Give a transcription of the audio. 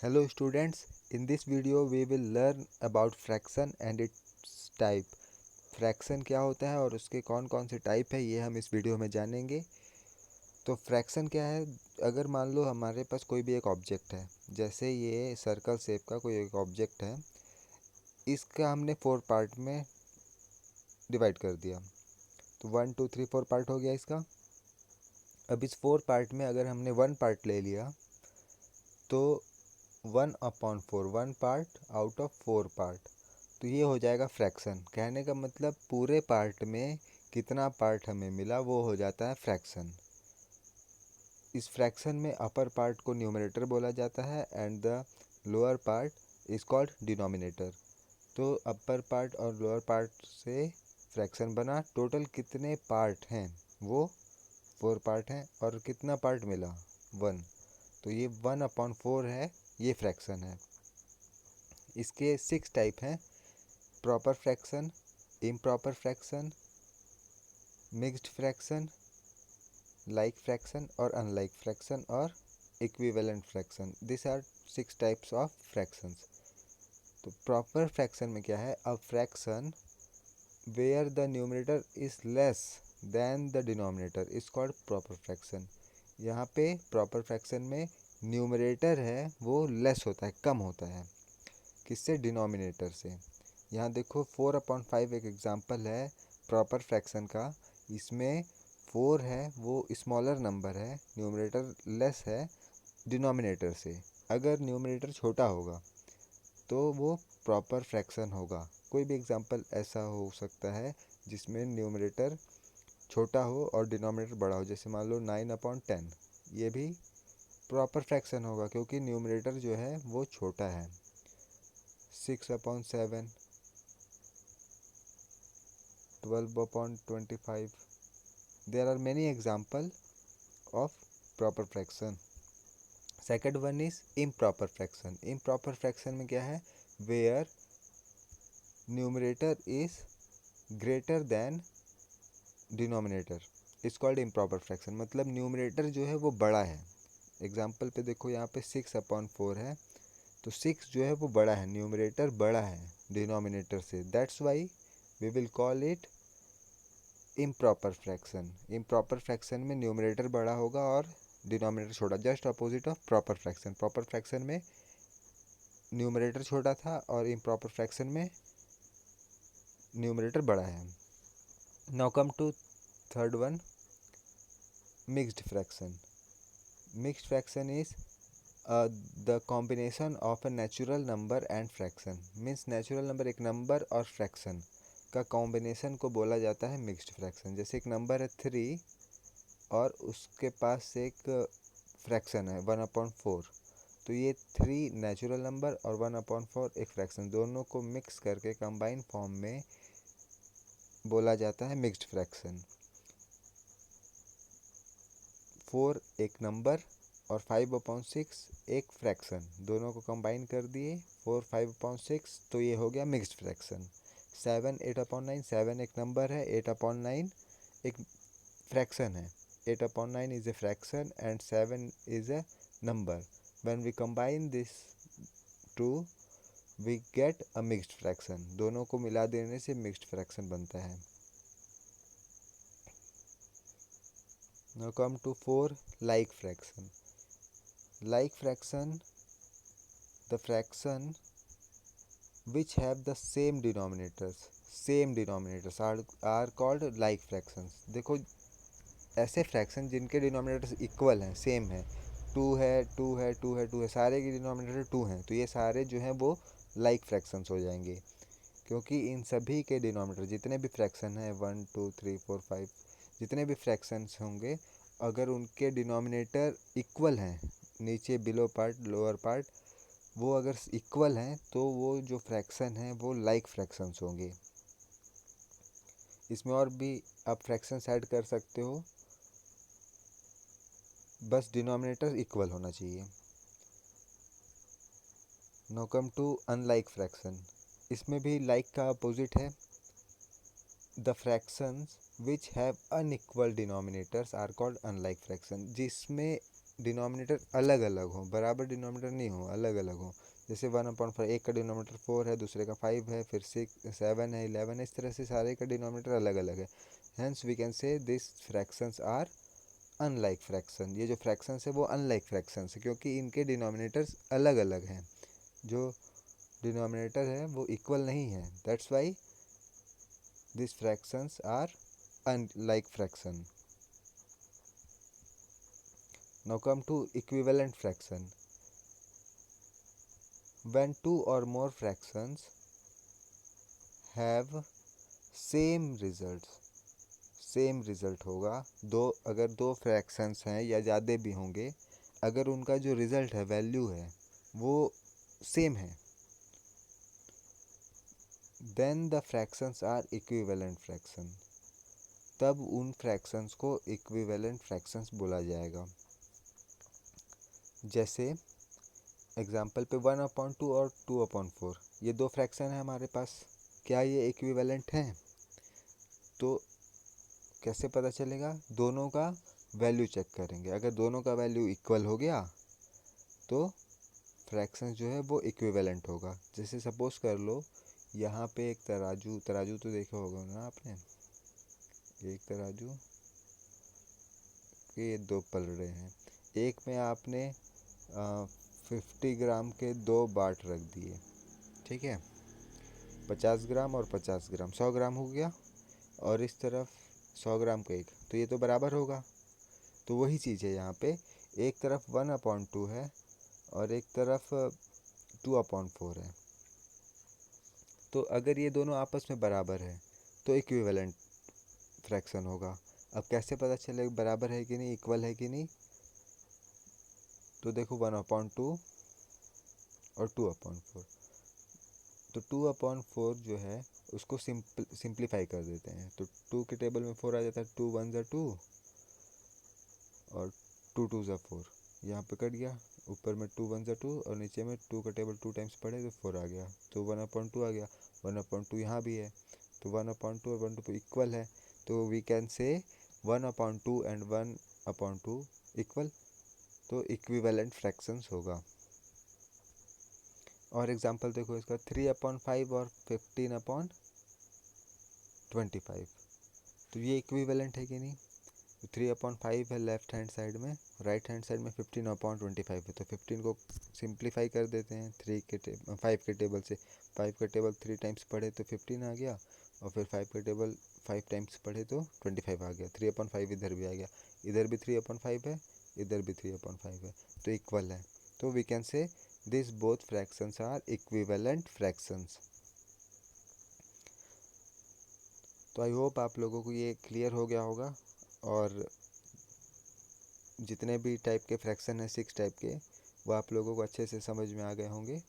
Hello students, in this video we will learn about fraction and its type. Fraction क्या होता है और उसके कौन कौन से टाइप है ये हम इस वीडियो में जानेंगे। तो फ्रैक्शन क्या है, अगर मान लो हमारे पास कोई भी एक ऑब्जेक्ट है, जैसे ये सर्कल शेप का कोई एक ऑब्जेक्ट है, इसका हमने 4 पार्ट में डिवाइड कर दिया। तो 1 2 3 4 पार्ट हो गया इसका। अब इस 4 पार्ट में अगर हमने 1 पार्ट ले लिया तो 1/4, 1 पार्ट आउट ऑफ 4 पार्ट, तो ये हो जाएगा फ्रैक्शन। कहने का मतलब पूरे पार्ट में कितना पार्ट हमें मिला वो हो जाता है फ्रैक्शन। इस फ्रैक्शन में अपर पार्ट को न्यूमरेटर बोला जाता है and the lower part is called denominator. तो अपर पार्ट और लोअर पार्ट से फ्रैक्शन बना। टोटल कितने पार्ट हैं, वो 4 पार्ट हैं और कितना पार्ट मिला 1, तो ये 1/4 है, ये फ्रैक्शन है। इसके 6 टाइप हैं: proper fraction, improper fraction, mixed fraction, like fraction और अनलाइक फ्रैक्शन और equivalent fraction. This are 6 types of fractions. तो प्रॉपर फ्रैक्शन में क्या है, a fraction where the numerator is less than the denominator is called proper fraction. यहाँ पे proper fraction में numerator है वो लेस होता है, कम होता है, किससे, डिनोमिनेटर से। यहाँ देखो 4/5 एक एग्जांपल है प्रॉपर फ्रैक्शन का। इसमें 4 है वो स्मॉलर नंबर है, न्यूमरेटर लेस है डिनोमिनेटर से। अगर न्यूमरेटर छोटा होगा तो वो प्रॉपर फ्रैक्शन होगा। कोई भी एग्जांपल ऐसा हो सकता है जिसमें न्यूमरेटर छोटा हो और डिनोमिनेटर बड़ा हो, जैसे मान लो 9/10, ये भी प्रॉपर फ्रैक्शन होगा क्योंकि न्यूमरेटर जो है वो छोटा है। 6/7, 12/25. There are many examples of proper fraction. Second one is improper fraction. Improper fraction में क्या है, where numerator is greater than denominator is called improper fraction। मतलब न्यूमरेटर जो है वो बड़ा है। एग्जाम्पल पे देखो, यहाँ पे 6/4 है, तो 6 जो है वो बड़ा है, न्यूमरेटर बड़ा है डिनोमिनेटर से, that's why we will call it improper fraction. Improper fraction में न्यूमरेटर बड़ा होगा और डिनोमिनेटर छोटा, just opposite of proper fraction. Proper fraction में न्यूमरेटर छोटा था और इम्प्रॉपर फ्रैक्शन में न्यूमरेटर बड़ा है। Now come to third one, mixed fraction. Mixed fraction is the combination of a natural number and fraction. Means natural number, एक number और fraction का कॉम्बिनेशन को बोला जाता है मिक्स्ड फ्रैक्शन। जैसे एक नंबर है 3 और उसके पास एक फ्रैक्शन है 1/4, तो ये 3 नेचुरल नंबर और 1/4 एक फ्रैक्शन, दोनों को मिक्स करके कंबाइन फॉर्म में बोला जाता है मिक्स्ड फ्रैक्शन। 4 एक नंबर और 5/6 एक फ्रैक्शन, दोनों को कंबाइन कर दिए 4 5/6, तो ये हो गया मिक्स्ड फ्रैक्शन। 7 8/9, 7 एक नंबर है, 8/9 एक फ्रैक्शन है। 8/9 is a fraction and 7 is a number. When we combine this two, we get a mixed fraction. दोनों को मिला देने से mixed fraction बनता है। Now come to 4, like fraction. Like fraction, the fraction which have the same denominators are called like fractions. देखो, ऐसे fraction जिनके डिनोमिनेटर्स इक्वल हैं, सेम है, 2 है 2 है 2 है 2 है, सारे के डिनोमिनेटर 2 हैं, तो ये सारे जो हैं वो लाइक फ्रैक्शंस हो जाएंगे। क्योंकि इन सभी के डिनोमिनेटर जितने भी फ्रैक्शन हैं 1 2 3 4 5, जितने भी फ्रैक्शंस होंगे, अगर उनके डिनोमिनेटर इक्वल हैं, नीचे बिलो पार्ट लोअर पार्ट, वो अगर इक्वल हैं तो वो जो फ्रैक्शन हैं वो लाइक फ्रैक्शंस होंगे। इसमें और भी आप फ्रैक्शंस ऐड कर सकते हो, बस डिनोमिनेटर इक्वल होना चाहिए। Now come to unlike fraction. इसमें भी लाइक का अपोजिट है। The fractions which have unequal denominators are called unlike fraction. जिसमें डिनोमिनेटर अलग अलग हो, बराबर डिनोमिनेटर नहीं हो, अलग अलग हो। जैसे 1/4, एक का डिनोमिनेटर 4 है, दूसरे का 5 है, फिर 6 7 है, 11 है, इस तरह से सारे का डिनोमिनेटर अलग अलग है। Hence we can say this fractions are unlike fraction. ये जो फ्रैक्शंस है वो अनलाइक फ्रैक्शंस है क्योंकि इनके डिनोमिनेटर्स अलग अलग हैं, जो डिनोमिनेटर है वो इक्वल नहीं है। That's why this fractions are unlike fraction. Now come to equivalent fraction. When two or more fractions have same results, same result होगा। अगर दो फ्रैक्शंस हैं या ज़्यादा भी होंगे, अगर उनका जो रिजल्ट है, वैल्यू है, वो सेम है, then the fractions are equivalent fraction. तब उन फ्रैक्शंस को इक्विवेलेंट फ्रैक्शंस बोला जाएगा। जैसे एग्जाम्पल पे 1/2 और 2/4, ये दो फ्रैक्शन है हमारे पास, क्या ये इक्विवेलेंट हैं? तो कैसे पता चलेगा? दोनों का वैल्यू चेक करेंगे। अगर दोनों का वैल्यू इक्वल हो गया तो फ्रैक्शन जो है वो इक्विवेलेंट होगा। जैसे सपोज कर लो यहाँ पे एक तराजू तराजू तो देखा होगा ना आपने, एक तराजू के दो पलड़े हैं। एक में आपने 50 ग्राम के दो बाट रख दिए, ठीक है, 50 ग्राम और 50 ग्राम, 100 ग्राम हो गया। और इस तरफ 100 ग्राम का एक, तो ये तो बराबर होगा। तो वही चीज़ है यहाँ पे, एक तरफ 1/2 है और एक तरफ 2/4 है। तो अगर ये दोनों आपस में बराबर है तो इक्विवेलेंट फ्रैक्शन होगा। अब कैसे पता चले बराबर है कि नहीं, इक्वल है कि नहीं? तो देखो 1/2 और 2/4, तो 2/4 जो है उसको सिंप्लीफाई कर देते हैं। तो 2 के टेबल में 4 आ जाता है, 2 1 2 और 2 2 4, यहाँ पे कट गया। ऊपर में 2 1 2 और नीचे में 2 का टेबल 2 टाइम्स पढ़े तो 4 आ गया, तो 1/2 आ गया। 1/2 यहाँ भी है, तो 1/2 और 1/2 इक्वल है। तो we can say 1/2 and 1/2 equal, तो इक्विवेलेंट फ्रैक्शंस होगा। और एग्जांपल देखो इसका, 3/5 और 15/25, तो ये इक्विवेलेंट है कि नहीं? तो 3/5 है लेफ्ट हैंड साइड में, राइट हैंड साइड में 15/25 है, तो 15 को सिंप्लीफाई कर देते हैं 5 के टेबल से। 5 का टेबल 3 टाइम्स पढ़े तो 15 आ गया, और फिर 5 का टेबल 5 टाइम्स पढ़े तो 25 आ गया। 3/5 इधर भी आ गया, इधर भी 3/5 है, इधर भी 3/5 है, तो इक्वल है। तो we can say this both fractions are equivalent fractions. तो आई होप आप लोगों को ये क्लियर हो गया होगा, और जितने भी टाइप के फ्रैक्शन हैं 6 टाइप के, वो आप लोगों को अच्छे से समझ में आ गए होंगे।